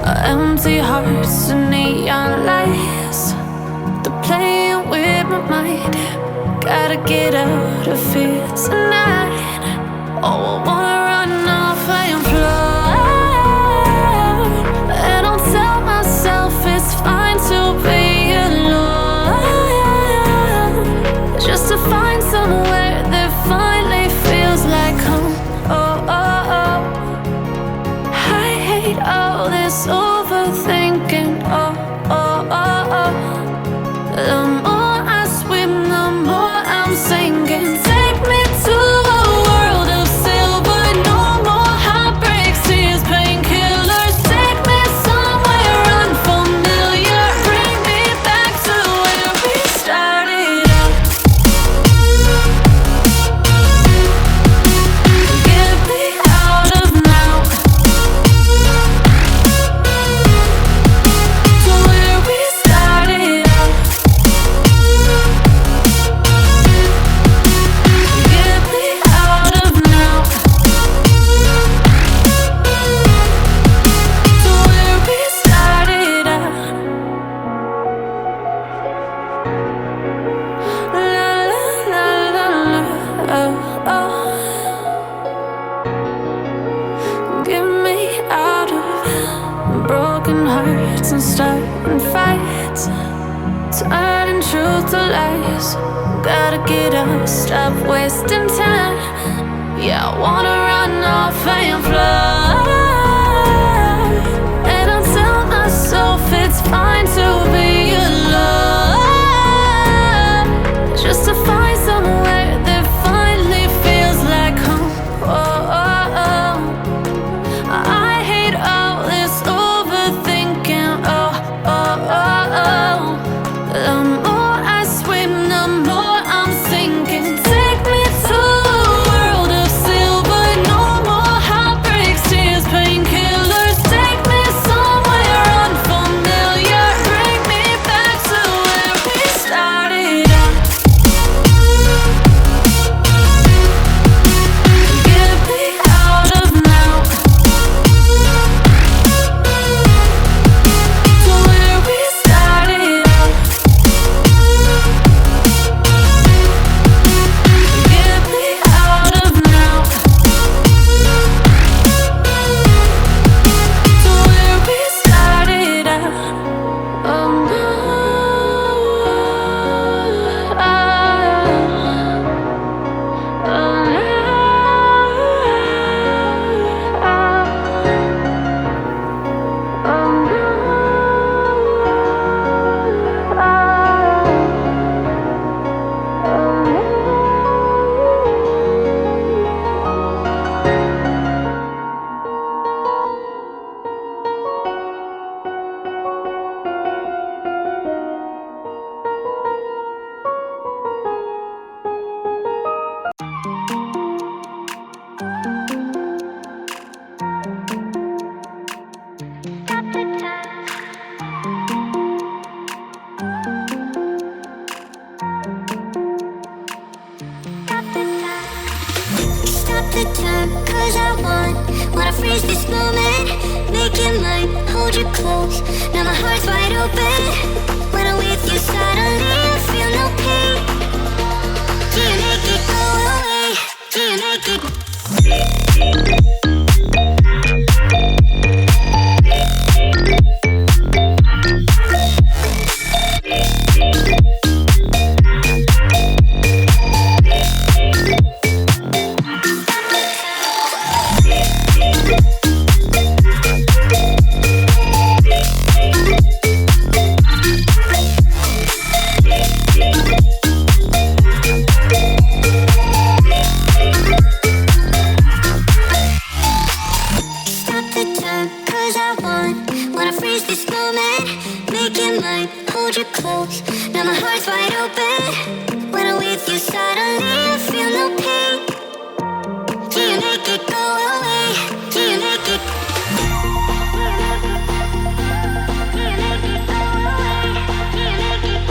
Empty hearts and neon lights, they're playing with my mind. Gotta get out of here tonight. Oh, I wanna run off and fly. And I'll tell myself it's fine to be alone, just to find somewhere that finally feels like home. Oh, oh, oh. I hate all this overthinking. Oh, oh, oh, oh. The more I swim, the more I'm sinking. Take me to a world of silver. No more heartbreaks, tears, painkillers. Take me somewhere unfamiliar. Bring me back to where we started out. Get me out of now, to where we started out. Get me out of now, to where we started out. La la la la la, oh, oh. Get me out of broken hearts and starting fights, turning truth to lies. Gotta get up, stop wasting time. Yeah, I wanna run off and fly. And I'll tell myself it's fine to be alone, just to find somewhere that finally feels like home. Oh, oh, oh. I hate all this overthinking. Oh, oh, oh, oh. The more I swim, the more I'm sinking. Take me to a world of silver. No more heartbreaks, tears, painkillers. Take me somewhere unfamiliar. Bring me back to where we started out. Get me out of now, to where we started out. Get me out of now, to where we started out. Oh no, oh Stop the time, cause I wanna freeze this moment. Make it mine, hold you close. Now my heart's wide open. When I'm with you suddenly I feel no pain. Do you make it go away? Do you make it? Stop the time, cause I wanna freeze this moment. Make it mine, hold you close. Now my heart's wide open. When I'm with you suddenly I feel no pain. Do you make it go away? Do you make it? Do you make it go away? Do you make it?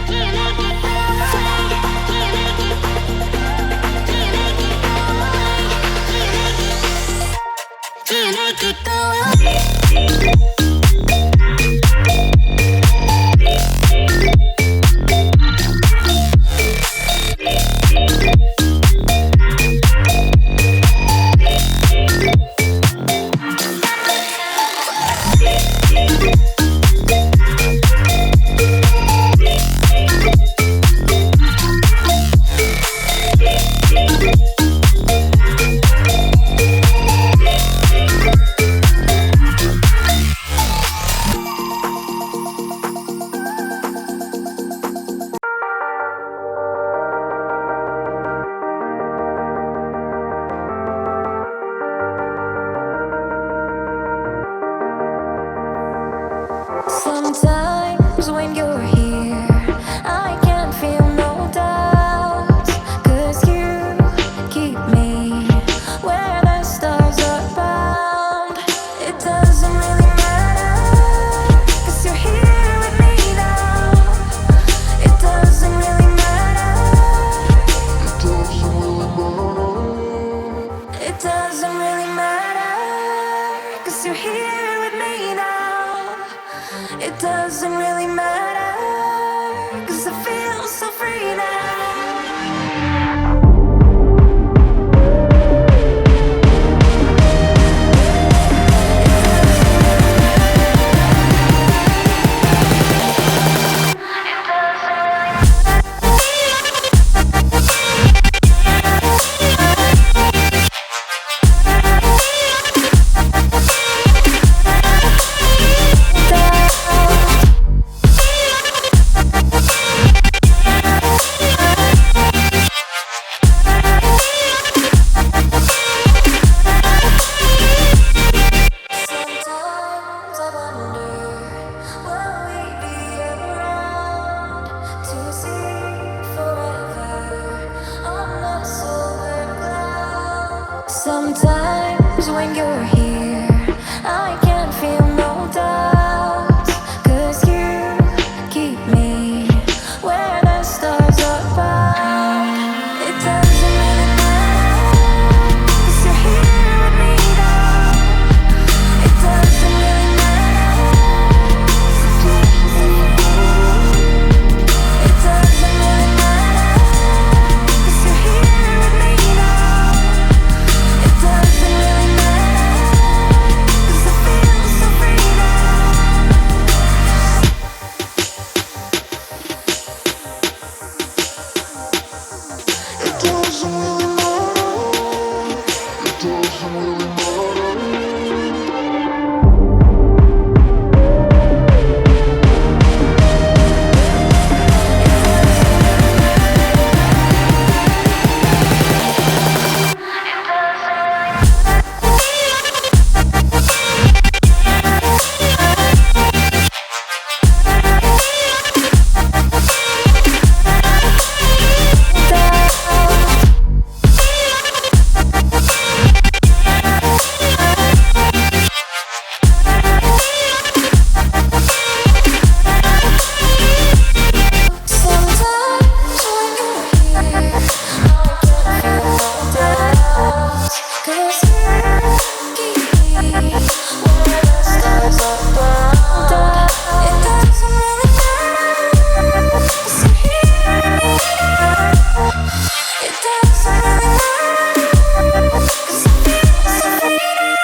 Do you make it go away? Do you make it? Do you make it go away? Do you make it? Do you make it go away? Sometimes when you're here, I can't feel no doubts, 'cause you keep me where the stars are bound. It doesn't really matter, 'cause you're here with me now. It doesn't really matter. It doesn't really matter, 'cause you're here with me now. It doesn't really matter, 'cause I feel so free now. Sometimes I wonder, will we be around to see forever on the silver cloud? Sometimes when you're here, I can't feel no doubts, 'cause you keep me where the stars are bound. It doesn't really matter, 'cause you're here with me now. It doesn't really matter. It doesn't really matter, 'cause you're here with me now. It doesn't really matter, 'cause I feel so free now. It doesn't really matter. It doesn't really matter. Sometimes when you're here, I can't feel no doubts, 'cause you keep me where the stars are bound. It doesn't really matter, 'cause you're here with me now. It doesn't really matter, 'cause I feel so free now.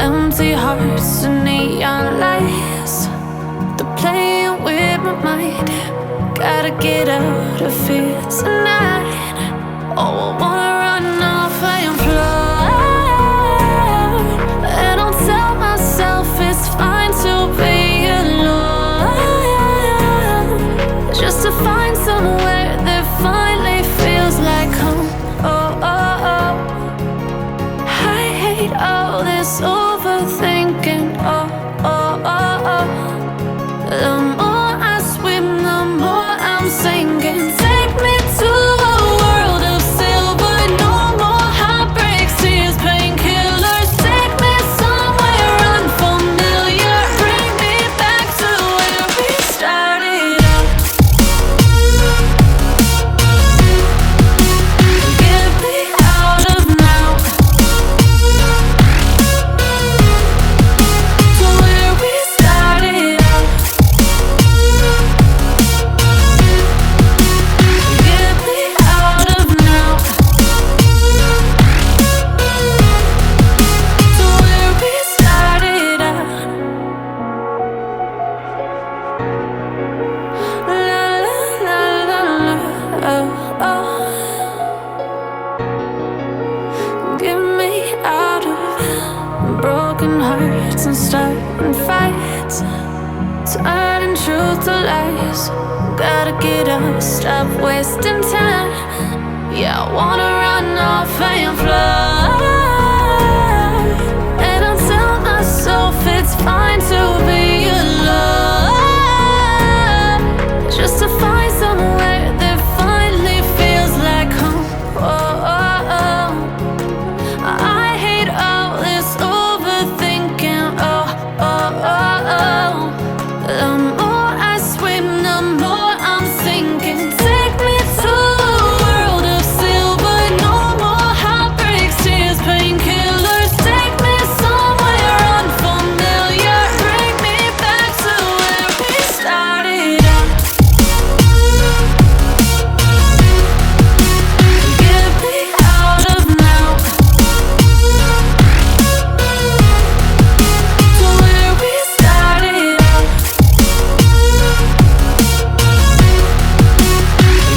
Empty hearts and neon lights, they're playing with my mind. Gotta get out of here tonight. Oh, I wanna run off and fly, and I'll tell myself it's fine to be alone, just to find somewhere that finally feels like home. Oh, oh, oh. I hate all this overthinking. Oh, oh, oh, oh. The more I swim, the more I'm sinking. Take me to a world of silver. No more heartbreaks, tears, painkillers. Take me somewhere unfamiliar. Bring me back to where we started out. Get me out of now, to where we started out. Get me out of now, to where we started out. La la la la la, oh, oh. Get me out of broken hearts and starting fights. turning truth to lies. Gotta get up, stop wasting time. Yeah, I wanna run off and fly. And I'll tell myself it's fine to be alone, just to find somewhere that finally feels like home. Oh, oh, oh. I hate all this overthinking. Oh, oh, oh, oh. The more I swim, the more I'm sinking. Take me to a world of silver. No more heartbreaks, tears, painkillers. Take me somewhere unfamiliar. Bring me back to where we started out. Get me out of now, to where we started out.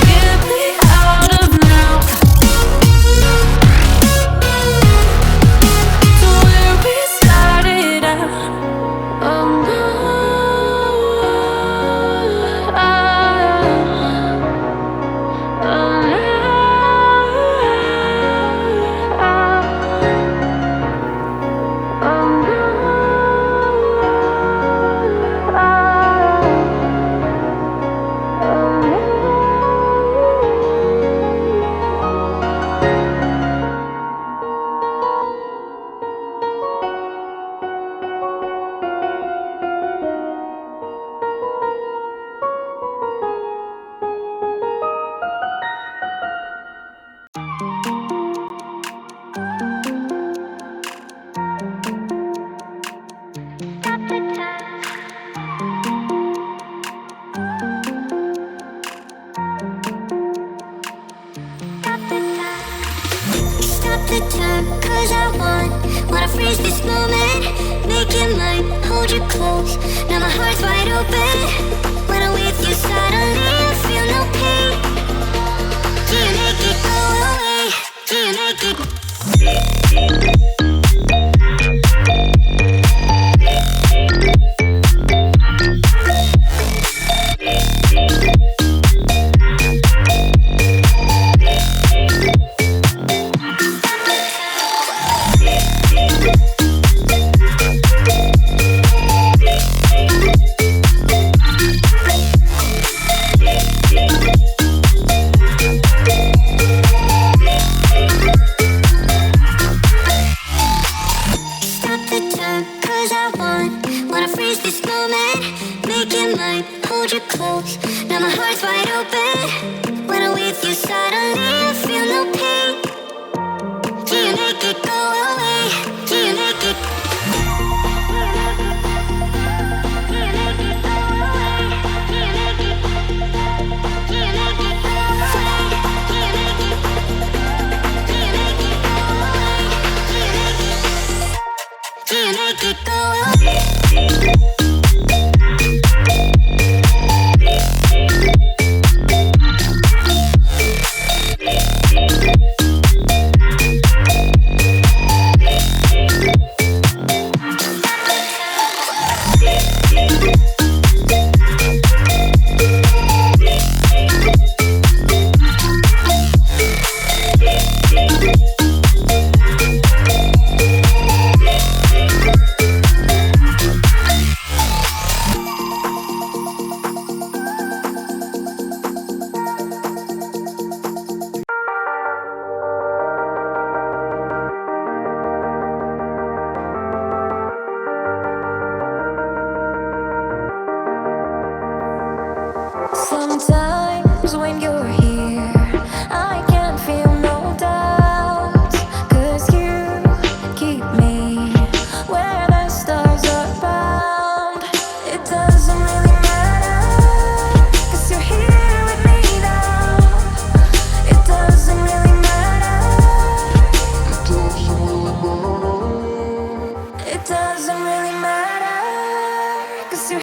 Get me out of now, to where we started out. Oh no, Stop the time, cause I wanna freeze this moment. Make it mine, hold you close. Now my heart's wide open. When I'm with you, suddenly I feel no pain. Do you make it go away? Do you make it? Stop the time, cause I wanna freeze this moment. Make it mine, hold you close. Now my heart's wide open. When I'm with you, suddenly I feel no pain. Do you make it go away? Do you make it? Do you make it go away? Do you make it? Do you make it go away? Do you make it? Do you make it go away? Do you make it? Do you make it go away?